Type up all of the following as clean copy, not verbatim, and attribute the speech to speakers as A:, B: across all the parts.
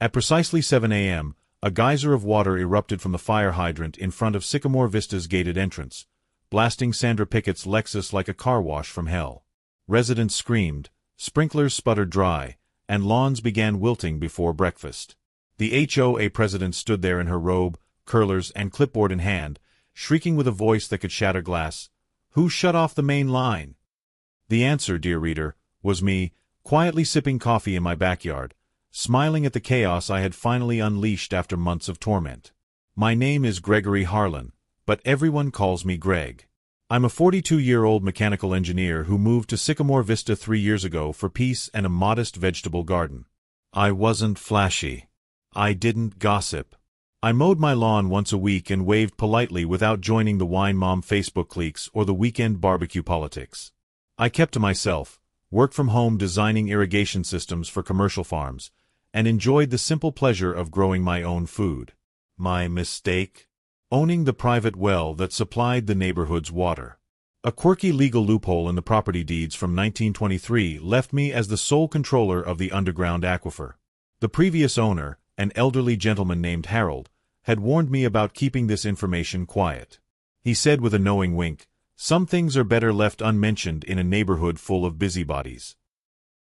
A: At precisely 7 a.m., a geyser of water erupted from the fire hydrant in front of Sycamore Vista's gated entrance, blasting Sandra Pickicket's Lexus like a car wash from hell. Residents screamed, sprinklers sputtered dry, and lawns began wilting before breakfast. The HOA president stood there in her robe, curlers, and clipboard in hand, shrieking with a voice that could shatter glass, "Who shut off the main line?" The answer, dear reader, was me, quietly sipping coffee in my backyard, smiling at the chaos I had finally unleashed after months of torment. My name is Gregory Harlon, but everyone calls me Greg. I'm a 42-year-old mechanical engineer who moved to Sycamore Vista 3 years ago for peace and a modest vegetable garden. I wasn't flashy. I didn't gossip. I mowed my lawn once a week and waved politely without joining the Wine Mom Facebook cliques or the weekend barbecue politics. I kept to myself, worked from home designing irrigation systems for commercial farms, and enjoyed the simple pleasure of growing my own food. My mistake? Owning the private well that supplied the neighborhood's water. A quirky legal loophole in the property deeds from 1923 left me as the sole controller of the underground aquifer. The previous owner, an elderly gentleman named Harold, had warned me about keeping this information quiet. He said with a knowing wink, "Some things are better left unmentioned in a neighborhood full of busybodies."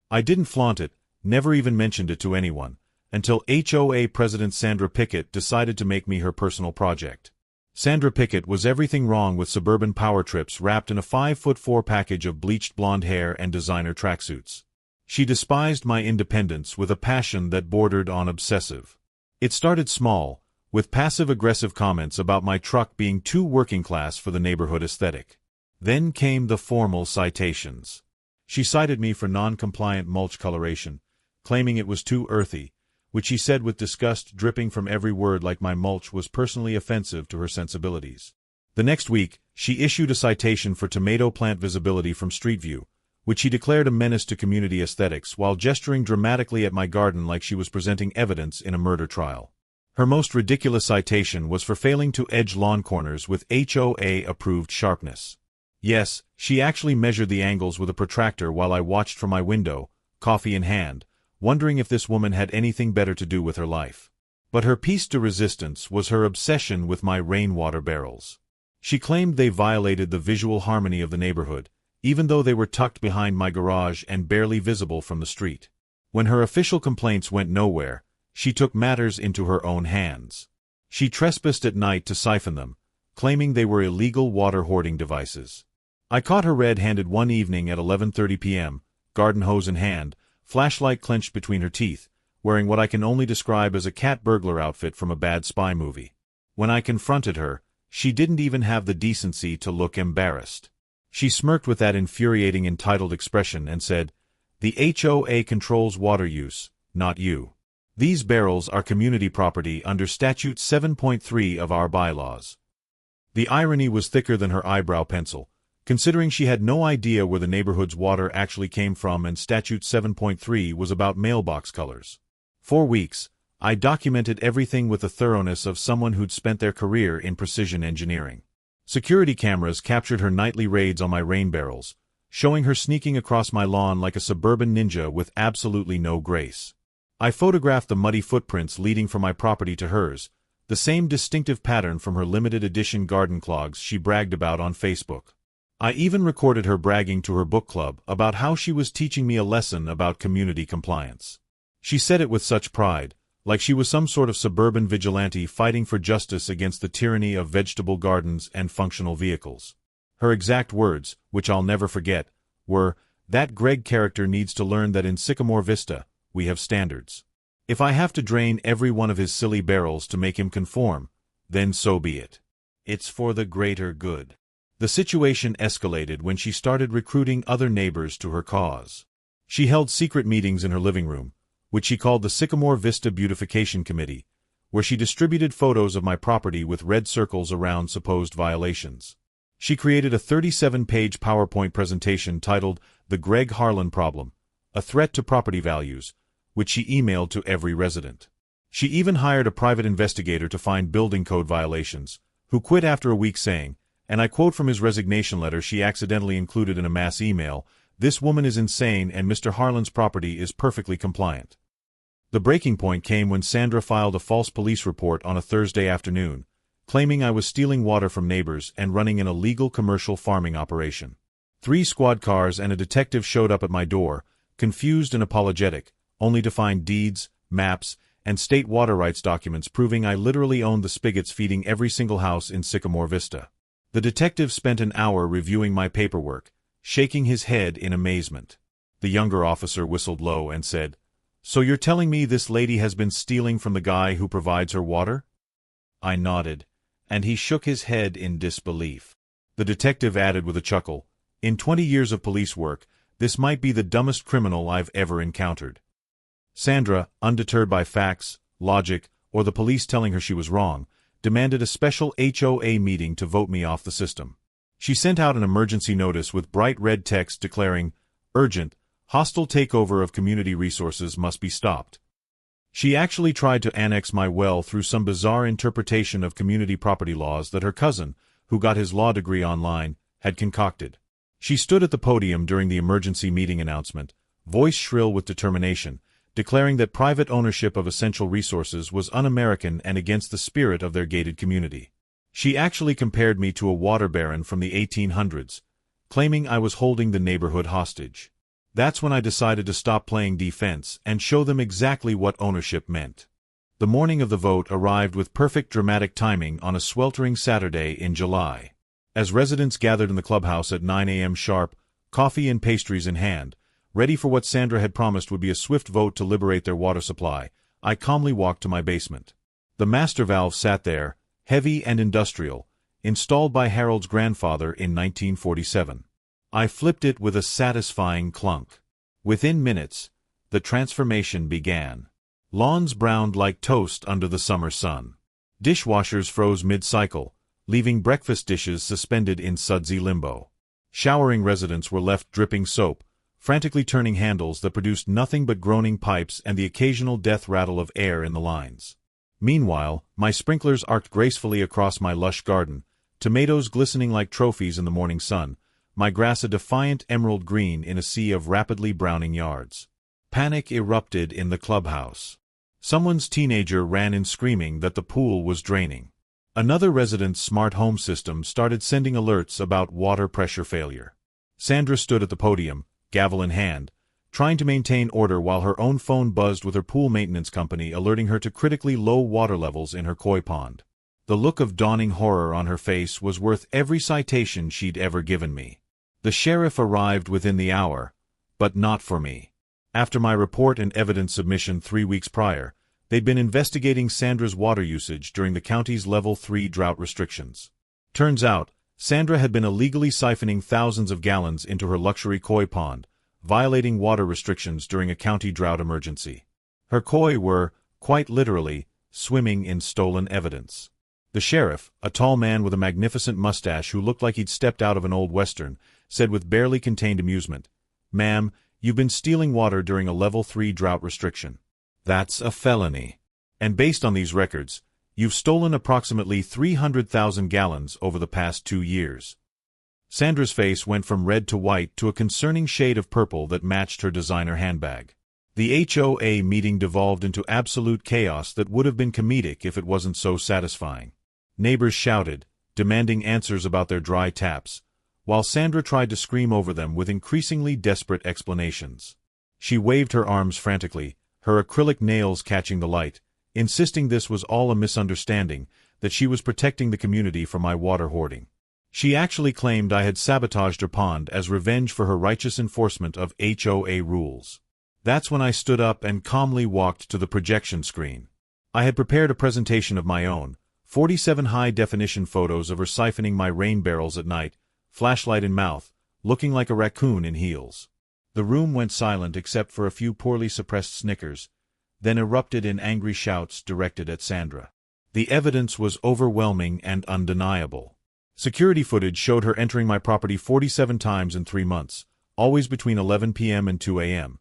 A: I didn't flaunt it, never even mentioned it to anyone, until HOA President Sandra Pickicket decided to make me her personal project. Sandra Pickicket was everything wrong with suburban power trips wrapped in a 5'4" package of bleached blonde hair and designer tracksuits. She despised my independence with a passion that bordered on obsessive. It started small, with passive-aggressive comments about my truck being too working-class for the neighborhood aesthetic. Then came the formal citations. She cited me for non-compliant mulch coloration, claiming it was too earthy, which she said with disgust dripping from every word like my mulch was personally offensive to her sensibilities. The next week, she issued a citation for tomato plant visibility from Street View, which she declared a menace to community aesthetics while gesturing dramatically at my garden like she was presenting evidence in a murder trial. Her most ridiculous citation was for failing to edge lawn corners with HOA-approved sharpness. Yes, she actually measured the angles with a protractor while I watched from my window, coffee in hand, wondering if this woman had anything better to do with her life. But her piece de resistance was her obsession with my rainwater barrels. She claimed they violated the visual harmony of the neighborhood, even though they were tucked behind my garage and barely visible from the street. When her official complaints went nowhere, she took matters into her own hands. She trespassed at night to siphon them, claiming they were illegal water hoarding devices. I caught her red-handed one evening at 11:30 p.m., garden hose in hand, flashlight clenched between her teeth, wearing what I can only describe as a cat burglar outfit from a bad spy movie. When I confronted her, she didn't even have the decency to look embarrassed. She smirked with that infuriating entitled expression and said, "The HOA controls water use, not you. These barrels are community property under Statute 7.3 of our bylaws." The irony was thicker than her eyebrow pencil, considering she had no idea where the neighborhood's water actually came from and Statute 7.3 was about mailbox colors. For weeks, I documented everything with the thoroughness of someone who'd spent their career in precision engineering. Security cameras captured her nightly raids on my rain barrels, showing her sneaking across my lawn like a suburban ninja with absolutely no grace. I photographed the muddy footprints leading from my property to hers, the same distinctive pattern from her limited edition garden clogs she bragged about on Facebook. I even recorded her bragging to her book club about how she was teaching me a lesson about community compliance. She said it with such pride, like she was some sort of suburban vigilante fighting for justice against the tyranny of vegetable gardens and functional vehicles. Her exact words, which I'll never forget, were, "That Greg character needs to learn that in Sycamore Vista, we have standards. If I have to drain every one of his silly barrels to make him conform, then so be it. It's for the greater good." The situation escalated when she started recruiting other neighbors to her cause. She held secret meetings in her living room, which she called the Sycamore Vista Beautification Committee, where she distributed photos of my property with red circles around supposed violations. She created a 37-page PowerPoint presentation titled The Greg Harlon Problem, a Threat to Property Values, which she emailed to every resident. She even hired a private investigator to find building code violations, who quit after a week saying, and I quote from his resignation letter she accidentally included in a mass email, "This woman is insane and Mr. Harlon's property is perfectly compliant." The breaking point came when Sandra filed a false police report on a Thursday afternoon, claiming I was stealing water from neighbors and running an illegal commercial farming operation. 3 squad cars and a detective showed up at my door, confused and apologetic, only to find deeds, maps, and state water rights documents proving I literally owned the spigots feeding every single house in Sycamore Vista. The detective spent an hour reviewing my paperwork, shaking his head in amazement. The younger officer whistled low and said, "So you're telling me this lady has been stealing from the guy who provides her water?" I nodded, and he shook his head in disbelief. The detective added with a chuckle, "In 20 years of police work, this might be the dumbest criminal I've ever encountered." Sandra, undeterred by facts, logic, or the police telling her she was wrong, demanded a special HOA meeting to vote me off the system. She sent out an emergency notice with bright red text declaring, "Urgent, hostile takeover of community resources must be stopped." She actually tried to annex my well through some bizarre interpretation of community property laws that her cousin, who got his law degree online, had concocted. She stood at the podium during the emergency meeting announcement, voice shrill with determination, declaring that private ownership of essential resources was un-American and against the spirit of their gated community. She actually compared me to a water baron from the 1800s, claiming I was holding the neighborhood hostage. That's when I decided to stop playing defense and show them exactly what ownership meant. The morning of the vote arrived with perfect dramatic timing on a sweltering Saturday in July. As residents gathered in the clubhouse at 9 a.m. sharp, coffee and pastries in hand, ready for what Sandra had promised would be a swift vote to liberate their water supply, I calmly walked to my basement. The master valve sat there, heavy and industrial, installed by Harold's grandfather in 1947. I flipped it with a satisfying clunk. Within minutes, the transformation began. Lawns browned like toast under the summer sun. Dishwashers froze mid-cycle, leaving breakfast dishes suspended in sudsy limbo. Showering residents were left dripping soap, frantically turning handles that produced nothing but groaning pipes and the occasional death rattle of air in the lines. Meanwhile, my sprinklers arced gracefully across my lush garden, tomatoes glistening like trophies in the morning sun, my grass a defiant emerald green in a sea of rapidly browning yards. Panic erupted in the clubhouse. Someone's teenager ran in screaming that the pool was draining. Another resident's smart home system started sending alerts about water pressure failure. Sandra stood at the podium, gavel in hand, trying to maintain order while her own phone buzzed with her pool maintenance company alerting her to critically low water levels in her koi pond. The look of dawning horror on her face was worth every citation she'd ever given me. The sheriff arrived within the hour, but not for me. After my report and evidence submission 3 weeks prior, they'd been investigating Sandra's water usage during the county's Level 3 drought restrictions. Turns out, Sandra had been illegally siphoning thousands of gallons into her luxury koi pond, violating water restrictions during a county drought emergency. Her koi were, quite literally, swimming in stolen evidence. The sheriff, a tall man with a magnificent mustache who looked like he'd stepped out of an old western, said with barely contained amusement, "Ma'am, you've been stealing water during a Level 3 drought restriction. That's a felony. And based on these records, you've stolen approximately 300,000 gallons over the past 2 years." Sandra's face went from red to white to a concerning shade of purple that matched her designer handbag. The HOA meeting devolved into absolute chaos that would have been comedic if it wasn't so satisfying. Neighbors shouted, demanding answers about their dry taps, while Sandra tried to scream over them with increasingly desperate explanations. She waved her arms frantically, her acrylic nails catching the light, insisting this was all a misunderstanding, that she was protecting the community from my water hoarding. She actually claimed I had sabotaged her pond as revenge for her righteous enforcement of HOA rules. That's when I stood up and calmly walked to the projection screen. I had prepared a presentation of my own, 47 high-definition photos of her siphoning my rain barrels at night, flashlight in mouth, looking like a raccoon in heels. The room went silent except for a few poorly suppressed snickers, then erupted in angry shouts directed at Sandra. The evidence was overwhelming and undeniable. Security footage showed her entering my property 47 times in 3 months, always between 11 p.m. and 2 a.m.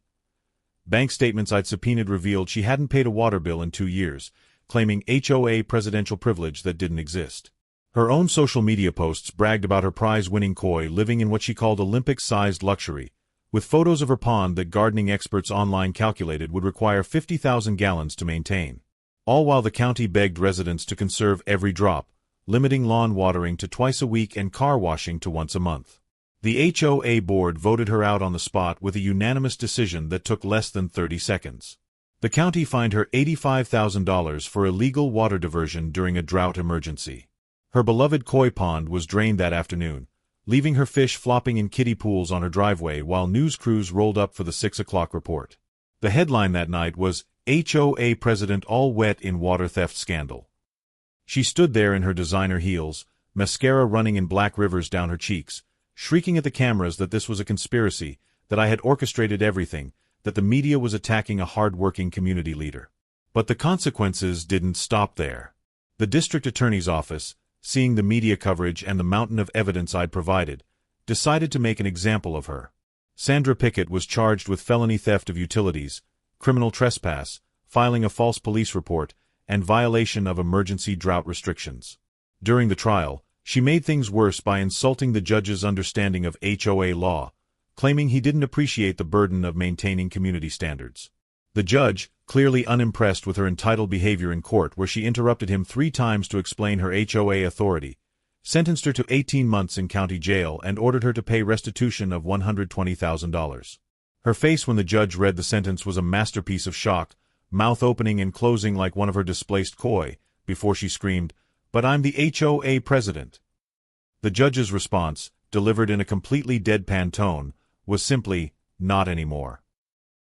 A: Bank statements I'd subpoenaed revealed she hadn't paid a water bill in 2 years, claiming HOA presidential privilege that didn't exist. Her own social media posts bragged about her prize-winning koi living in what she called Olympic-sized luxury, with photos of her pond that gardening experts online calculated would require 50,000 gallons to maintain. All while the county begged residents to conserve every drop, limiting lawn watering to twice a week and car washing to once a month. The HOA board voted her out on the spot with a unanimous decision that took less than 30 seconds. The county fined her $85,000 for illegal water diversion during a drought emergency. Her beloved koi pond was drained that afternoon, leaving her fish flopping in kiddie pools on her driveway while news crews rolled up for the 6 o'clock report. The headline that night was, HOA President All Wet in Water Theft Scandal. She stood there in her designer heels, mascara running in black rivers down her cheeks, shrieking at the cameras that this was a conspiracy, that I had orchestrated everything, that the media was attacking a hard-working community leader. But the consequences didn't stop there. The district attorney's office, seeing the media coverage and the mountain of evidence I'd provided, decided to make an example of her. Sandra Pickicket was charged with felony theft of utilities, criminal trespass, filing a false police report, and violation of emergency drought restrictions. During the trial, she made things worse by insulting the judge's understanding of HOA law, claiming he didn't appreciate the burden of maintaining community standards. The judge, clearly unimpressed with her entitled behavior in court where she interrupted him 3 times to explain her HOA authority, sentenced her to 18 months in county jail and ordered her to pay restitution of $120,000. Her face when the judge read the sentence was a masterpiece of shock, mouth opening and closing like one of her displaced koi, before she screamed, "But I'm the HOA president." The judge's response, delivered in a completely deadpan tone, was simply, "Not anymore."